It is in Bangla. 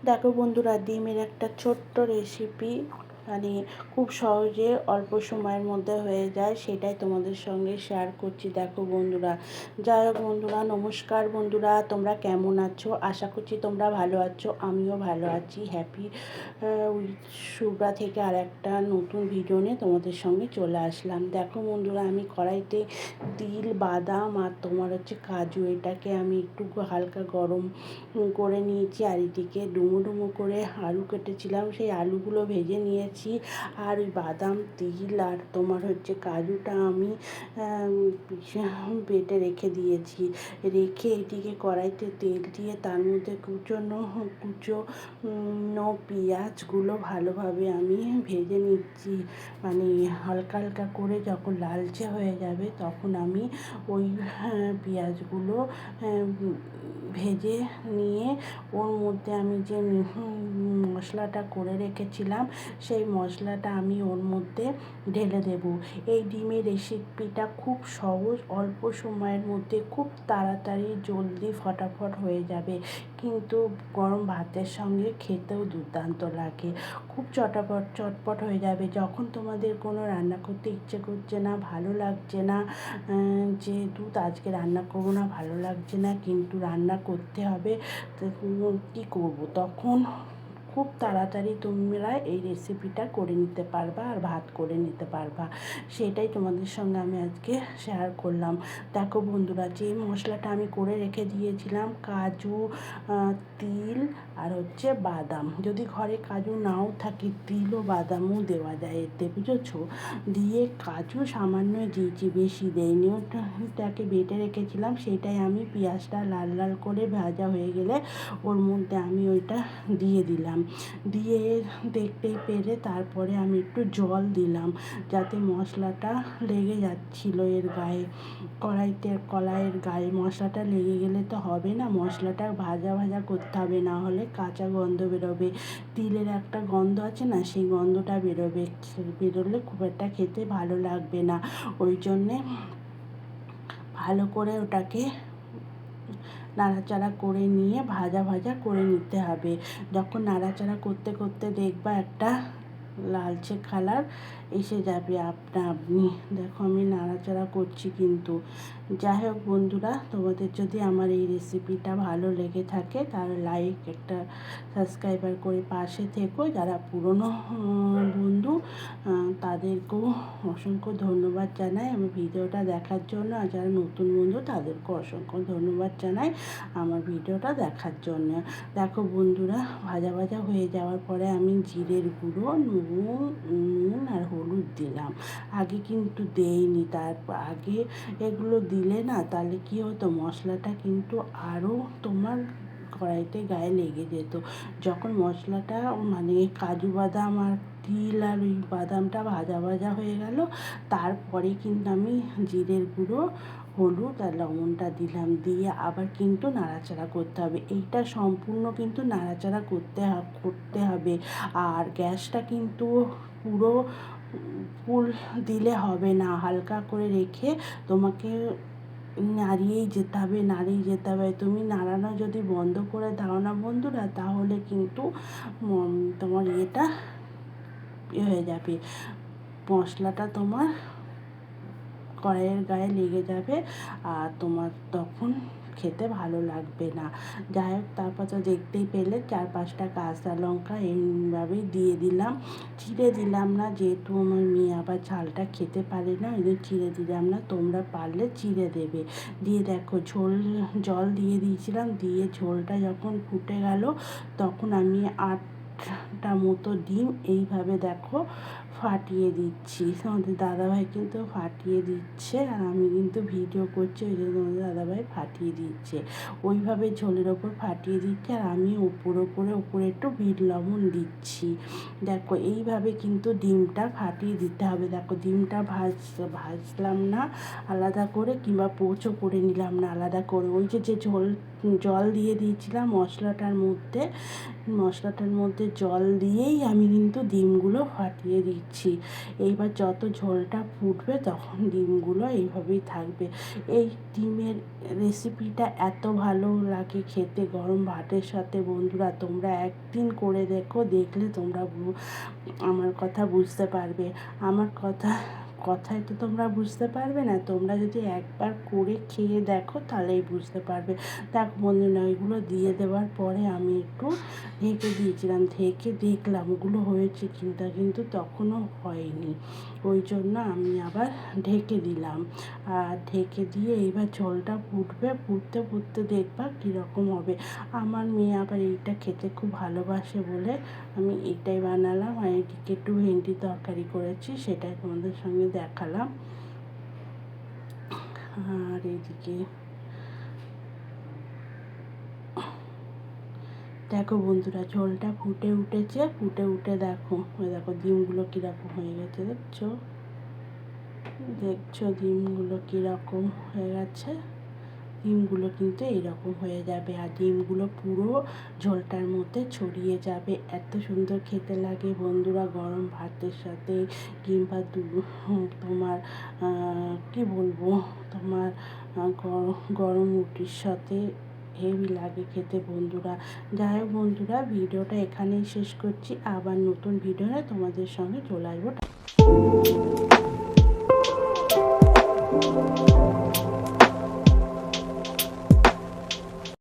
দেখো বন্ধুরা, ডিমের একটা ছোট্ট রেসিপি, মানে খুব সহজে অল্প সময়ের মধ্যে হয়ে যায়, সেটাই তোমাদের সঙ্গে শেয়ার করছি। দেখো বন্ধুরা, যাই হোক বন্ধুরা, নমস্কার বন্ধুরা, তোমরা কেমন আছো? আশা করছি তোমরা ভালো আছো, আমিও ভালো আছি। হ্যাপি উইথ শুভ্রা থেকে আর একটা নতুন ভিডিও নিয়ে তোমাদের সঙ্গে চলে আসলাম। দেখো বন্ধুরা, আমি কড়াইতে তিল, বাদাম আর তোমার হচ্ছে কাজু, এটাকে আমি একটু হালকা গরম করে নিয়েছি। আর এদিকে ডুমো ডুমো করে আলু কেটেছিলাম, সেই আলুগুলো ভেজে নিয়েছি। আর ওই বাদাম, তিল আর তোমার হচ্ছে কাজুটা আমি বেটে রেখে দিয়েছি। রেখে এটিকে কড়াইতে তেল দিয়ে তার মধ্যে কুচনো পেঁয়াজগুলো ভালোভাবে আমি ভেজে নিচ্ছি। মানে হালকা হালকা করে যখন লালচে হয়ে যাবে তখন আমি ওই পেঁয়াজগুলো ভেজে নিয়ে ওর মধ্যে আমি যে মশলাটা করে রেখেছিলাম সেই মশলাটা আমি ওর মধ্যে ঢেলে দেব। এই ডিমের রেসিপিটা খুব সহজ, অল্প সময়ের মধ্যে খুব তাড়াতাড়ি জলদি ফটাফট হয়ে যাবে, কিন্তু গরম ভাতের সঙ্গে খেতেও দুর্দান্ত লাগে। খুব চটপট হয়ে যাবে। যখন তোমাদের কোনো রান্না করতে ইচ্ছে করছে না, ভালো লাগছে না, যেহেতু আজকে রান্না করবো না, ভালো লাগছে না, কিন্তু রান্না করতে হবে, তো কী করবো, তখন খুব তাড়াতাড়ি তোমরা এই রেসিপিটা করে নিতে পারবা আর ভাত করে নিতে পারবা। সেটাই তোমাদের সঙ্গে আমি আজকে শেয়ার করলাম। দেখো বন্ধুরা, যে মশলাটা আমি করে রেখে দিয়েছিলাম, কাজু, তিল আর হচ্ছে বাদাম, যদি ঘরে কাজু নাও থাকে তিল ও বাদামও দেওয়া যায় এতে, বুঝেছো? দিয়ে কাজু সামান্য দিয়েছি, বেশি দেয়নি। ওটাকে বেটে রেখেছিলাম, সেটাই আমি পেঁয়াজটা লাল লাল করে ভাজা হয়ে গেলে ওর মধ্যে আমি ওইটা দিয়ে দিলাম। দিয়ে দেখতেই পেলে তারপরে আমি একটু জল দিলাম, যাতে মশলাটা লেগে যাচ্ছিলো এর গায়ে, কড়াইয়ের গায়ে মশলাটা লেগে গেলে তো হবে না, মশলাটা ভাজা ভাজা করতে হবে, না হলে কাঁচা গন্ধ বেরোবে। তিলের একটা গন্ধ আছে না, সেই গন্ধটা বেরোলে খুব একটা খেতে ভালো লাগবে না। ওই জন্যে ভালো করে ওটাকে নাড়াচাড়া করে নিয়ে ভাজা ভাজা করে নিতে হবে। যখন নাড়াচাড়া করতে করতে দেখবা একটা লালচে কালার এসে যাবে আপনা আপনি। দেখো আমি নাড়াচাড়া করছি কিন্তু। যাই হোক বন্ধুরা, তোমাদের যদি আমার এই রেসিপিটা ভালো লেগে থাকে তাহলে লাইক, একটা সাবস্ক্রাইবার করে পাশে থেকো। যারা পুরনো বন্ধু তাদেরকেও অসংখ্য ধন্যবাদ জানাই আমার ভিডিওটা দেখার জন্য, আর যারা নতুন বন্ধু তাদেরকেও অসংখ্য ধন্যবাদ জানাই আমার ভিডিওটা দেখার জন্য। দেখো বন্ধুরা, ভাজা ভাজা হয়ে যাওয়ার পরে আমি জিরের গুঁড়ো, নুন আর হলুদ দিলাম। আগে কিন্তু দেইনি, আগে এগুলো দিলে না, তাহলে কী হতো, মশলাটা কিন্তু আরও তোমার কড়াইতে গায়ে লেগে যেত। যখন মশলাটা মানে কাজু বাদাম আর তিল আর ওই বাদামটা ভাজা ভাজা হয়ে গেল, তারপরে কিন্তু আমি জিরের গুঁড়ো, হলুদ আর লবণটা দিলাম। দিয়ে আবার কিন্তু নাড়াচাড়া করতে হবে। এইটা সম্পূর্ণ কিন্তু নাড়াচাড়া করতে হবে। আর গ্যাসটা কিন্তু পুরো ফুল দিলে হবে না, হালকা করে রেখে তোমাকে নাড়িয়েই যেতে হবে। তুমি নাড়ানো যদি বন্ধ করে দাও না বন্ধুরা, তাহলে কিন্তু তোমার ইয়েটা হয়ে যাবে, মশলাটা তোমার কড়াইয়ের গায়ে লেগে যাবে আর তোমার তখন খেতে ভালো লাগবে না। যাই হোক, তারপর তো দেখতেই পেলে 4-5টা কাঁচা লঙ্কা এইভাবেই দিয়ে দিলাম। চিড়ে দিলাম না, যেহেতু আমার মেয়ে আবার ঝালটা খেতে পারে না, ওই জন্য চিড়ে দিলাম না। তোমরা পারলে চিড়ে দেবে। দিয়ে দেখো জল দিয়ে দিয়েছিলাম, দিয়ে ঝোলটা যখন ফুটে গেল তখন আমি 8টা মতো ডিম এইভাবে দেখো ফাটিয়ে দিচ্ছি। আমাদের দাদাভাই কিন্তু ফাটিয়ে দিচ্ছে, আর আমি কিন্তু ভিডিও করছি, ওই জন্য আমাদের দাদাভাই ফাটিয়ে দিচ্ছে। ওইভাবে ঝোলের ওপর ফাটিয়ে দিচ্ছে, আর আমি উপরে একটু বিট লবণ দিচ্ছি। দেখো এইভাবে কিন্তু ডিমটা ফাটিয়ে দিতে হবে। দেখো ডিমটা ভাজলাম না আলাদা করে, কিংবা পোচও করে নিলাম না আলাদা করে। ওই যে জল দিয়ে দিয়েছিলাম মশলাটার মধ্যে জল দিয়েই আমি কিন্তু ডিমগুলো ফাটিয়ে দিচ্ছি। দিচ্ছি। এইবার যত ঝোলটা ফুটবে তখন ডিমগুলো এইভাবেই থাকবে। এই ডিমের রেসিপিটা এত ভালো লাগে খেতে গরম ভাতের সাথে। বন্ধুরা তোমরা একদিন করে দেখো, দেখলে তোমরা আমার কথা বুঝতে পারবে। আমার কথায় তো তোমরা বুঝতে পারবে না, তোমরা যদি একবার করে খেয়ে দেখো তাহলেই বুঝতে পারবে। দেখ বন্ধুরা, ওইগুলো দিয়ে দেওয়ার পরে আমি একটু ঢেকে দিয়েছিলাম, ঢেকে দেখলাম ওগুলো হয়েছে কিন্তু তখনও হয়নি। ওই জন্য আমি আবার ঢেকে দিলাম। আর ঢেকে দিয়ে এইবার ঝোলটা ফুটবে, ফুটতে ফুটতে দেখবা কীরকম হবে। আমার মেয়ে আবার এইটা খেতে খুব ভালোবাসে বলে আমি এটাই বানালাম। আর এদিকে একটু ভেন্ডি তরকারি করেছি, সেটাই তোমাদের সঙ্গে দেখালাম। আর এদিকে দেখো বন্ধুরা, ঝোলটা ফুটে উঠেছে, ফুটে উঠে দেখো, ওই দেখো ডিমগুলো কীরকম হয়ে গেছে, দেখছো ডিমগুলো কীরকম হয়ে গেছে। ডিমগুলো কিন্তু এইরকম হয়ে যাবে, আর ডিমগুলো পুরো ঝোলটার মধ্যে ছড়িয়ে যাবে। এত সুন্দর খেতে লাগে বন্ধুরা গরম ভাতের সাথে, কিংবা তোমার কি বলবো, তোমার গরম রুটির সাথে হেভি লাগে খেতে বন্ধুরা। যাই হোক বন্ধুরা, ভিডিওটা এখানেই শেষ করছি। আবার নতুন ভিডিও নিয়ে তোমাদের সঙ্গে চলে আসবো।